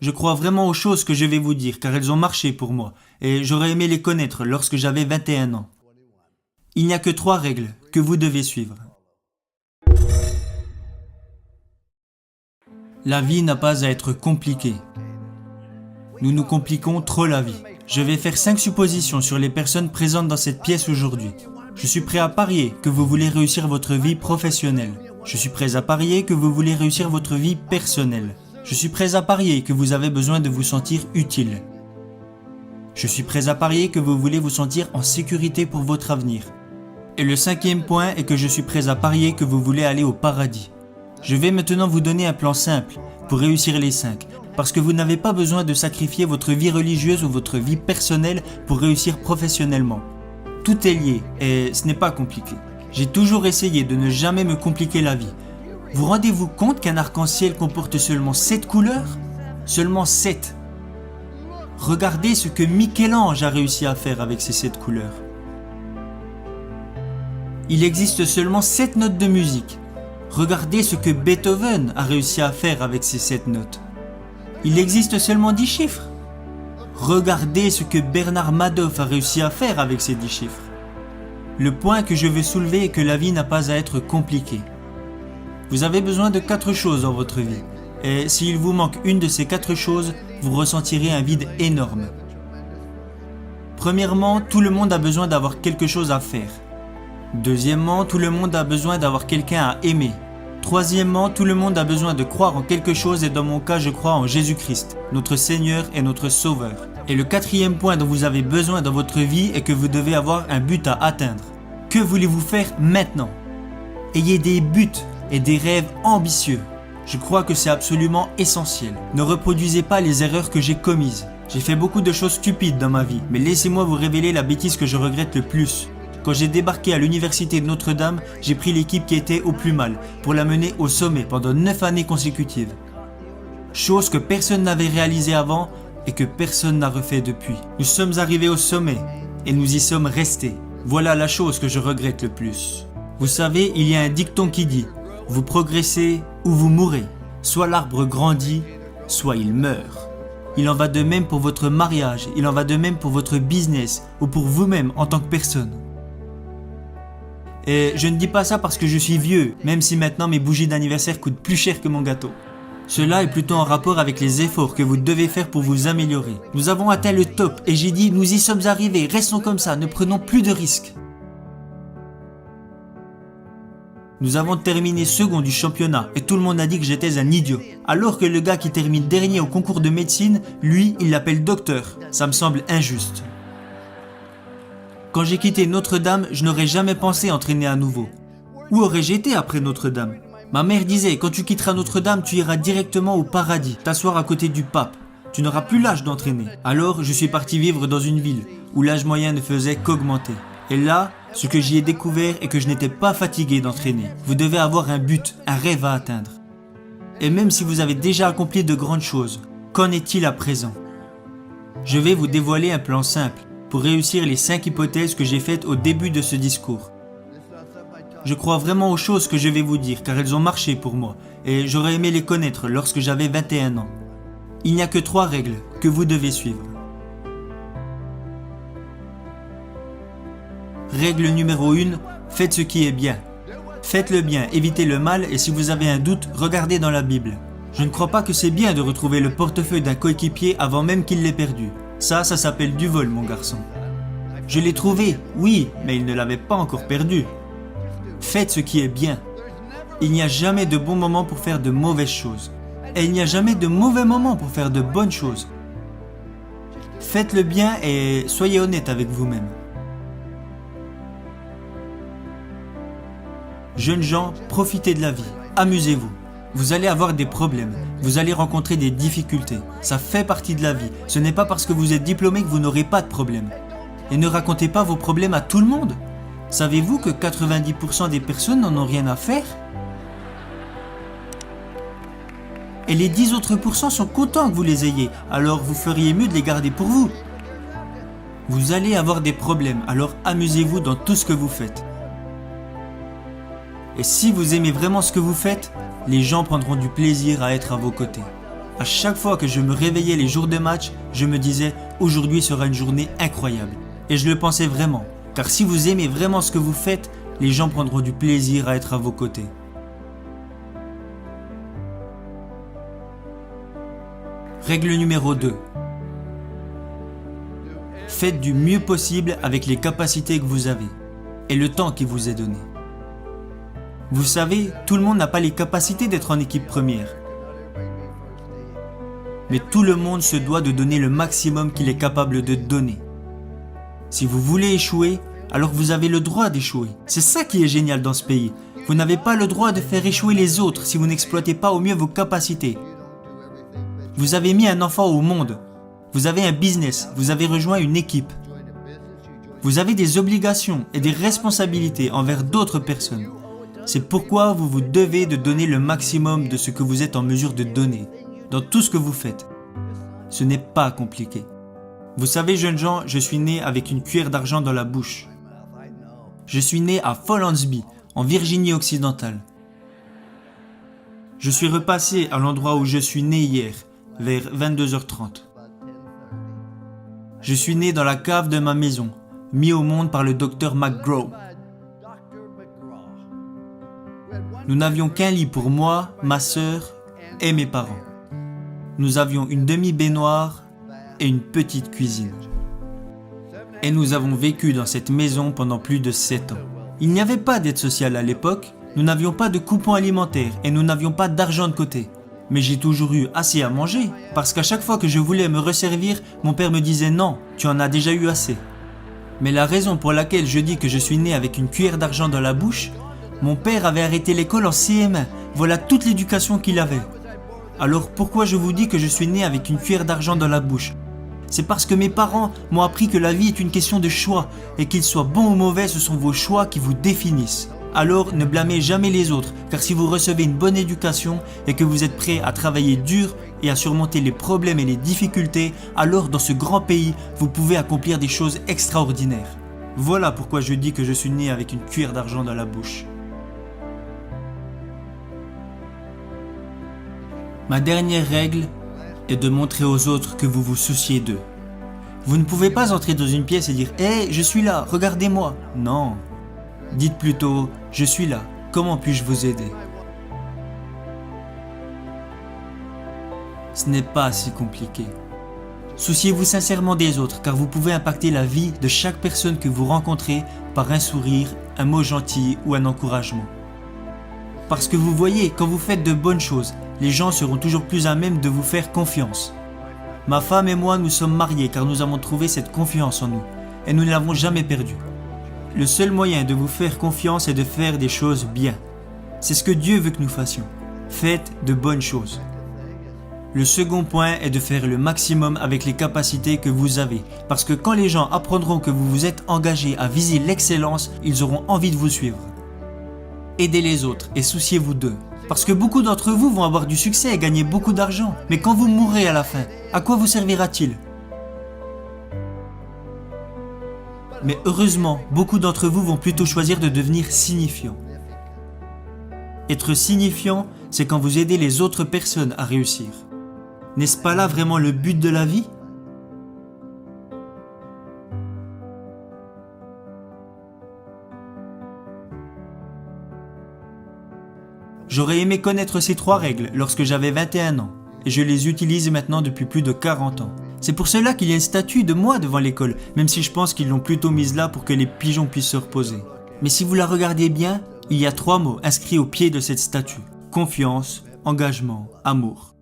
Je crois vraiment aux choses que je vais vous dire car elles ont marché pour moi et j'aurais aimé les connaître lorsque j'avais 21 ans. Il n'y a que 3 règles que vous devez suivre. La vie n'a pas à être compliquée. Nous nous compliquons trop la vie. Je vais faire 5 suppositions sur les personnes présentes dans cette pièce aujourd'hui. Je suis prêt à parier que vous voulez réussir votre vie professionnelle. Je suis prêt à parier que vous voulez réussir votre vie personnelle. Je suis prêt à parier que vous avez besoin de vous sentir utile. Je suis prêt à parier que vous voulez vous sentir en sécurité pour votre avenir. Et le 5e point est que je suis prêt à parier que vous voulez aller au paradis. Je vais maintenant vous donner un plan simple pour réussir les 5, parce que vous n'avez pas besoin de sacrifier votre vie religieuse ou votre vie personnelle pour réussir professionnellement. Tout est lié et ce n'est pas compliqué. J'ai toujours essayé de ne jamais me compliquer la vie. Vous rendez-vous compte qu'un arc-en-ciel comporte seulement 7 couleurs ? Seulement 7. Regardez ce que Michel-Ange a réussi à faire avec ces 7 couleurs. Il existe seulement 7 notes de musique. Regardez ce que Beethoven a réussi à faire avec ces 7 notes. Il existe seulement 10 chiffres. Regardez ce que Bernard Madoff a réussi à faire avec ces 10 chiffres. Le point que je veux soulever est que la vie n'a pas à être compliquée. Vous avez besoin de 4 choses dans votre vie. Et s'il vous manque une de ces 4 choses, vous ressentirez un vide énorme. Premièrement, tout le monde a besoin d'avoir quelque chose à faire. Deuxièmement, tout le monde a besoin d'avoir quelqu'un à aimer. Troisièmement, tout le monde a besoin de croire en quelque chose et dans mon cas, je crois en Jésus-Christ, notre Seigneur et notre Sauveur. Et le 4e point dont vous avez besoin dans votre vie est que vous devez avoir un but à atteindre. Que voulez-vous faire maintenant ? Ayez des buts et des rêves ambitieux. Je crois que c'est absolument essentiel. Ne reproduisez pas les erreurs que j'ai commises. J'ai fait beaucoup de choses stupides dans ma vie, mais laissez-moi vous révéler la bêtise que je regrette le plus. Quand j'ai débarqué à l'université de Notre-Dame, j'ai pris l'équipe qui était au plus mal pour la mener au sommet pendant 9 années consécutives. Chose que personne n'avait réalisée avant et que personne n'a refait depuis. Nous sommes arrivés au sommet et nous y sommes restés. Voilà la chose que je regrette le plus. Vous savez, il y a un dicton qui dit « Vous progressez ou vous mourrez. Soit l'arbre grandit, soit il meurt. » Il en va de même pour votre mariage, il en va de même pour votre business ou pour vous-même en tant que personne. Et je ne dis pas ça parce que je suis vieux, même si maintenant mes bougies d'anniversaire coûtent plus cher que mon gâteau. Cela est plutôt en rapport avec les efforts que vous devez faire pour vous améliorer. Nous avons atteint le top et j'ai dit nous y sommes arrivés, restons comme ça, ne prenons plus de risques. Nous avons terminé second du championnat et tout le monde a dit que j'étais un idiot. Alors que le gars qui termine dernier au concours de médecine, lui, il l'appelle docteur. Ça me semble injuste. Quand j'ai quitté Notre-Dame, je n'aurais jamais pensé entraîner à nouveau. Où aurais-je été après Notre-Dame ? Ma mère disait, quand tu quitteras Notre-Dame, tu iras directement au paradis, t'asseoir à côté du pape. Tu n'auras plus l'âge d'entraîner. Alors, je suis parti vivre dans une ville où l'âge moyen ne faisait qu'augmenter. Et là, ce que j'y ai découvert est que je n'étais pas fatigué d'entraîner. Vous devez avoir un but, un rêve à atteindre. Et même si vous avez déjà accompli de grandes choses, qu'en est-il à présent ? Je vais vous dévoiler un plan simple pour réussir les 5 hypothèses que j'ai faites au début de ce discours. Je crois vraiment aux choses que je vais vous dire car elles ont marché pour moi et j'aurais aimé les connaître lorsque j'avais 21 ans. Il n'y a que 3 règles que vous devez suivre. Règle numéro 1, faites ce qui est bien. Faites le bien, évitez le mal et si vous avez un doute, regardez dans la Bible. Je ne crois pas que c'est bien de retrouver le portefeuille d'un coéquipier avant même qu'il l'ait perdu. Ça s'appelle du vol, mon garçon. Je l'ai trouvé, oui, mais il ne l'avait pas encore perdu. Faites ce qui est bien. Il n'y a jamais de bon moment pour faire de mauvaises choses. Et il n'y a jamais de mauvais moment pour faire de bonnes choses. Faites le bien et soyez honnête avec vous-même. Jeunes gens, profitez de la vie, amusez-vous. Vous allez avoir des problèmes, vous allez rencontrer des difficultés. Ça fait partie de la vie. Ce n'est pas parce que vous êtes diplômé que vous n'aurez pas de problème. Et ne racontez pas vos problèmes à tout le monde. Savez-vous que 90% des personnes n'en ont rien à faire ? Et les 10 autres pourcents sont contents que vous les ayez, alors vous feriez mieux de les garder pour vous. Vous allez avoir des problèmes, alors amusez-vous dans tout ce que vous faites. Et si vous aimez vraiment ce que vous faites, les gens prendront du plaisir à être à vos côtés. À chaque fois que je me réveillais les jours de match, je me disais « Aujourd'hui sera une journée incroyable ». Et je le pensais vraiment, car si vous aimez vraiment ce que vous faites, les gens prendront du plaisir à être à vos côtés. Règle numéro 2. Faites du mieux possible avec les capacités que vous avez et le temps qui vous est donné. Vous savez, tout le monde n'a pas les capacités d'être en équipe première. Mais tout le monde se doit de donner le maximum qu'il est capable de donner. Si vous voulez échouer, alors vous avez le droit d'échouer. C'est ça qui est génial dans ce pays. Vous n'avez pas le droit de faire échouer les autres si vous n'exploitez pas au mieux vos capacités. Vous avez mis un enfant au monde. Vous avez un business. Vous avez rejoint une équipe. Vous avez des obligations et des responsabilités envers d'autres personnes. C'est pourquoi vous vous devez de donner le maximum de ce que vous êtes en mesure de donner, dans tout ce que vous faites. Ce n'est pas compliqué. Vous savez, jeunes gens, je suis né avec une cuillère d'argent dans la bouche. Je suis né à Follansbee, en Virginie occidentale. Je suis repassé à l'endroit où je suis né hier, vers 22h30. Je suis né dans la cave de ma maison, mis au monde par le docteur McGraw. Nous n'avions qu'un lit pour moi, ma sœur et mes parents. Nous avions une demi-baignoire et une petite cuisine. Et nous avons vécu dans cette maison pendant plus de 7 ans. Il n'y avait pas d'aide sociale à l'époque, nous n'avions pas de coupons alimentaires et nous n'avions pas d'argent de côté. Mais j'ai toujours eu assez à manger, parce qu'à chaque fois que je voulais me resservir, mon père me disait « Non, tu en as déjà eu assez ». Mais la raison pour laquelle je dis que je suis né avec une cuillère d'argent dans la bouche, mon père avait arrêté l'école en CM1, voilà toute l'éducation qu'il avait. Alors pourquoi je vous dis que je suis né avec une cuillère d'argent dans la bouche ? C'est parce que mes parents m'ont appris que la vie est une question de choix, et qu'ils soient bons ou mauvais, ce sont vos choix qui vous définissent. Alors ne blâmez jamais les autres, car si vous recevez une bonne éducation et que vous êtes prêt à travailler dur et à surmonter les problèmes et les difficultés, alors dans ce grand pays, vous pouvez accomplir des choses extraordinaires. Voilà pourquoi je dis que je suis né avec une cuillère d'argent dans la bouche. Ma dernière règle est de montrer aux autres que vous vous souciez d'eux. Vous ne pouvez pas entrer dans une pièce et dire « Hey, je suis là, regardez-moi ». Non. Dites plutôt « Je suis là, comment puis-je vous aider ?» Ce n'est pas si compliqué. Souciez-vous sincèrement des autres, car vous pouvez impacter la vie de chaque personne que vous rencontrez par un sourire, un mot gentil ou un encouragement. Parce que vous voyez, quand vous faites de bonnes choses, les gens seront toujours plus à même de vous faire confiance. Ma femme et moi, nous sommes mariés car nous avons trouvé cette confiance en nous, et nous ne l'avons jamais perdue. Le seul moyen de vous faire confiance est de faire des choses bien. C'est ce que Dieu veut que nous fassions. Faites de bonnes choses. Le second point est de faire le maximum avec les capacités que vous avez, parce que quand les gens apprendront que vous vous êtes engagé à viser l'excellence, ils auront envie de vous suivre. Aidez les autres et souciez-vous d'eux. Parce que beaucoup d'entre vous vont avoir du succès et gagner beaucoup d'argent. Mais quand vous mourrez à la fin, à quoi vous servira-t-il ? Mais heureusement, beaucoup d'entre vous vont plutôt choisir de devenir signifiants. Être signifiant, c'est quand vous aidez les autres personnes à réussir. N'est-ce pas là vraiment le but de la vie ? J'aurais aimé connaître ces 3 règles lorsque j'avais 21 ans, et je les utilise maintenant depuis plus de 40 ans. C'est pour cela qu'il y a une statue de moi devant l'école, même si je pense qu'ils l'ont plutôt mise là pour que les pigeons puissent se reposer. Mais si vous la regardez bien, il y a 3 mots inscrits au pied de cette statue. Confiance, engagement, amour.